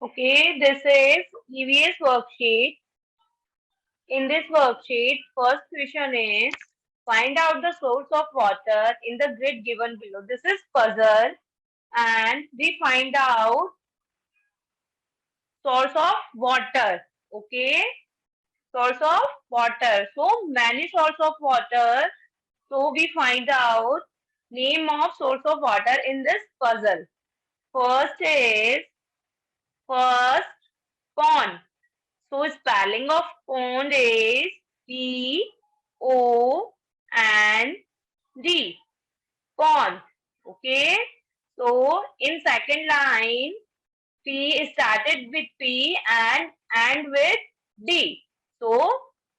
Okay, this is EVS worksheet. In this worksheet, first question is find out the source of water in the grid given below. This is puzzle and we find out source of water. Okay, source of water. So many source of water. So we find out name of source of water in this puzzle. First is first pond. So spelling of pond is P-O-N-D. Pond. Okay. So in second line, P started with P and with D. So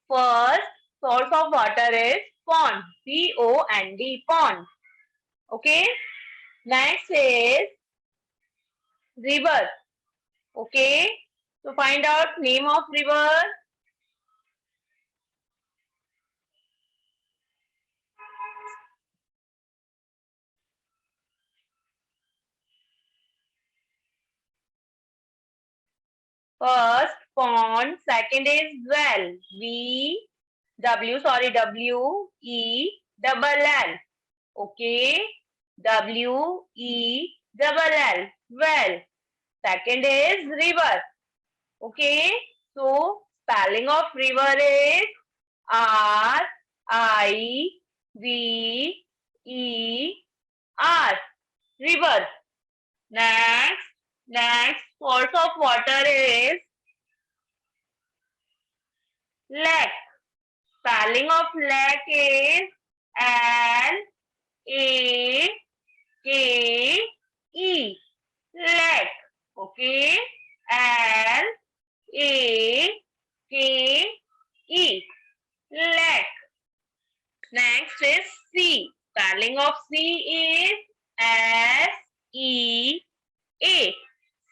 first source of water is pond. P-O-N-D. Pond. Okay. Next is river. Okay. So find out name of river. First pond, second is well. W-E-double-L. Okay. W-E-double-L. Well. Second is river. Okay. So spelling of river is R-I-V-E-R. River. Next source of water is lake. Spelling of lake is L-A-K-E. Lake. Okay. L-A-K-E. Lake. Next is sea. Spelling of sea is S-E-A.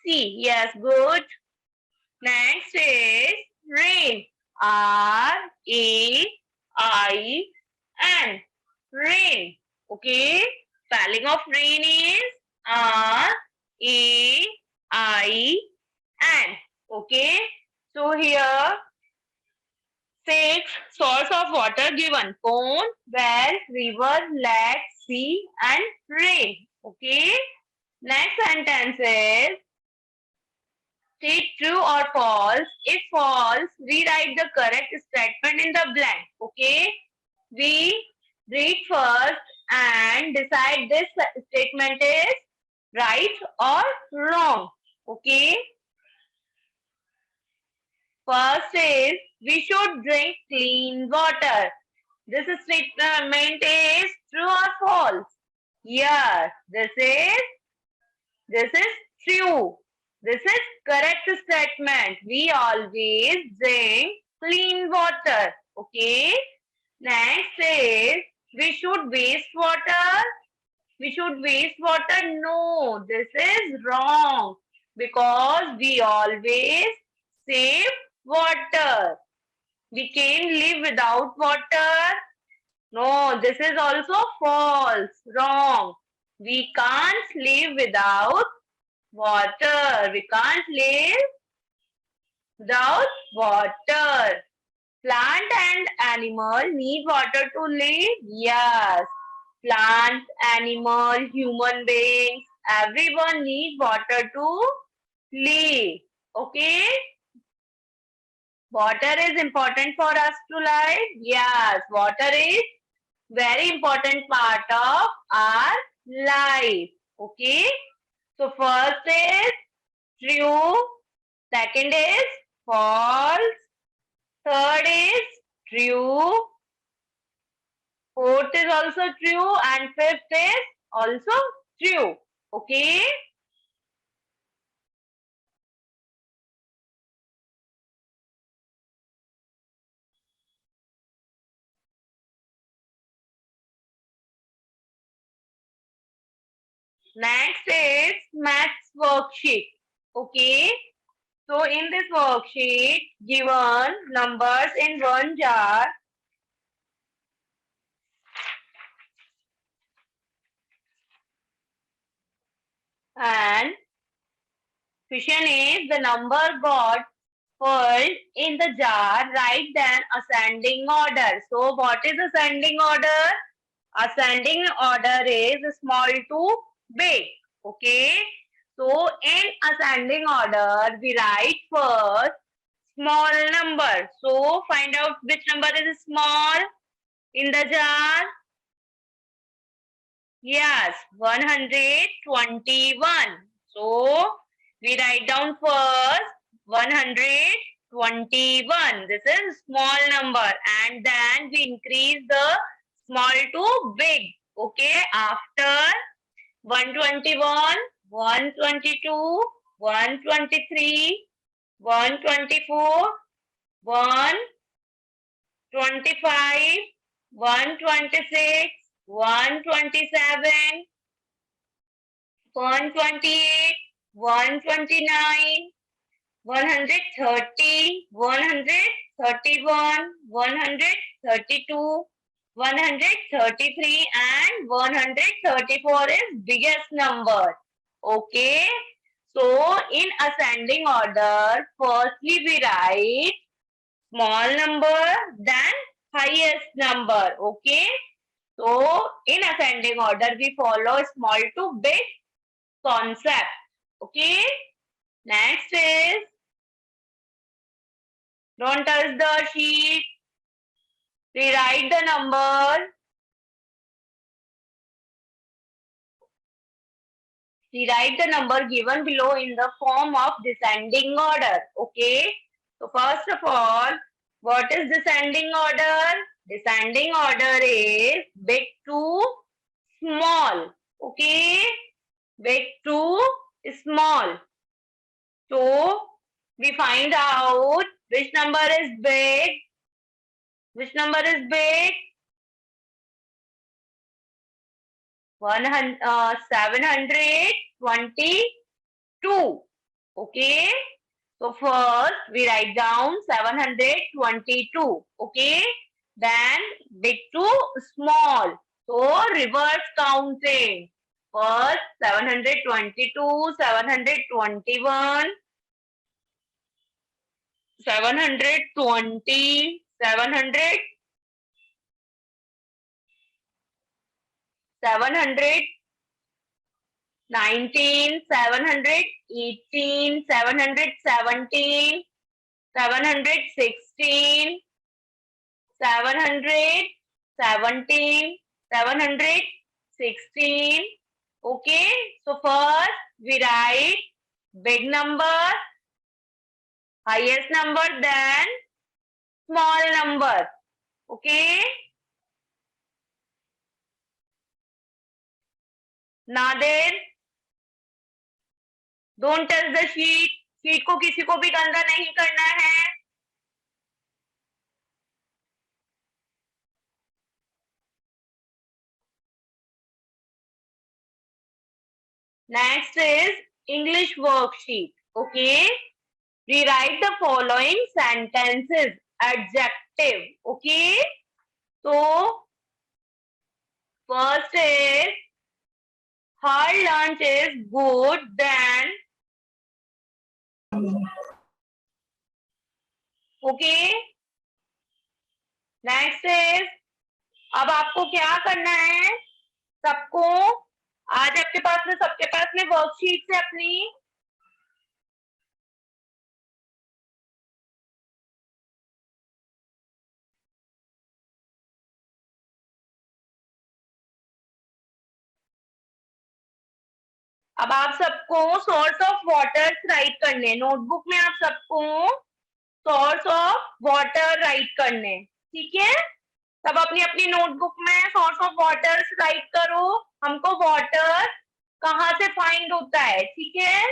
Sea. Yes, good. Next is rain. R-A-I-N. Rain. Okay. Spelling of rain is R-A-I-N. Okay. So here 6 source of water given. Pond, well, river, lake, sea and rain. Okay. Next sentence is state true or false. If false, rewrite the correct statement in the blank. Okay. We read first and decide this statement is right or wrong. Okay. First is we should drink clean water. This statement is true or false? Yes, this is true. This is correct statement. We always drink clean water. Okay. Next is we should waste water. We should waste water. No, this is wrong because we always save water. We can live without water. No, this is also false. Wrong. We can't live without water. We can't live without water. Plant and animal need water to live. Yes. Plant, animal, human beings, everyone need water to live. Okay. Water is important for us to live. Yes. Water is very important part of our life. Okay. So first is true. Second is false. Third is true. Fourth is also true. And fifth is also true. Okay. Next is maths worksheet. Okay. So in this worksheet, given numbers in one jar and Question is the number got filled in the jar, write then ascending order. So what is ascending order? Ascending order is small to big. Okay. So in ascending order, we write first small number. So find out which number is small in the jar. Yes, 121. So we write down first 121. This is small number, and then we increase the small to big. Okay, after 121, 122, 123, 124, 125, 126, 127, 128, 129, 130, 131, 132, 133 and 134 is biggest number. Okay. So in ascending order, firstly we write small number, then highest number. Okay. So in ascending order, we follow small to big concept. Okay. Next is, don't touch the sheet. Rewrite the number. Rewrite the number given below in the form of descending order. Okay. So first of all, what is descending order? Descending order is big to small. Okay. Big to small. So we find out which number is big. Which number is big? 722. Okay. So first we write down 722. Okay. Then big to small. So reverse counting. First 722, 721, 720, 719, 718, 717, 716, 717, 716. Okay. So first we write big number, highest number, then small number. Okay. Nadir, don't touch the sheet. Sheet को किसी को भी गंदा नहीं करना है. Next is English worksheet. Okay. Rewrite the following sentences. Adjective. Okay. So first is her lunch is good than. Okay. Next is, अब आपको क्या करना है? सबको आज आपके पास में सबके पास में वर्कशीट है अपनी. अब आप सबको सोर्स ऑफ वाटर राइट करने. नोटबुक में आप सबको सोर्स ऑफ वाटर राइट करने. ठीक है. सब अपनी अपनी नोटबुक में सोर्स ऑफ वाटर राइट करो. हमको वाटर कहाँ से फाइंड होता है. ठीक है.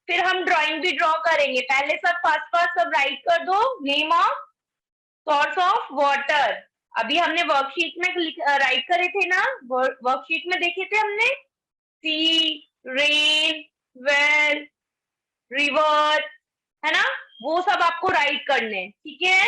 फिर हम ड्राइंग भी ड्रॉ करेंगे. पहले सब फास्ट सब राइट कर दो. Name of source of water. अभी हमने वर्कशीट में राइट करे थे ना. वर्कशीट में देखे थे हमने सी, रेन, वेल, रिवर, है ना. वो सब आपको राइट करने. ठीक है.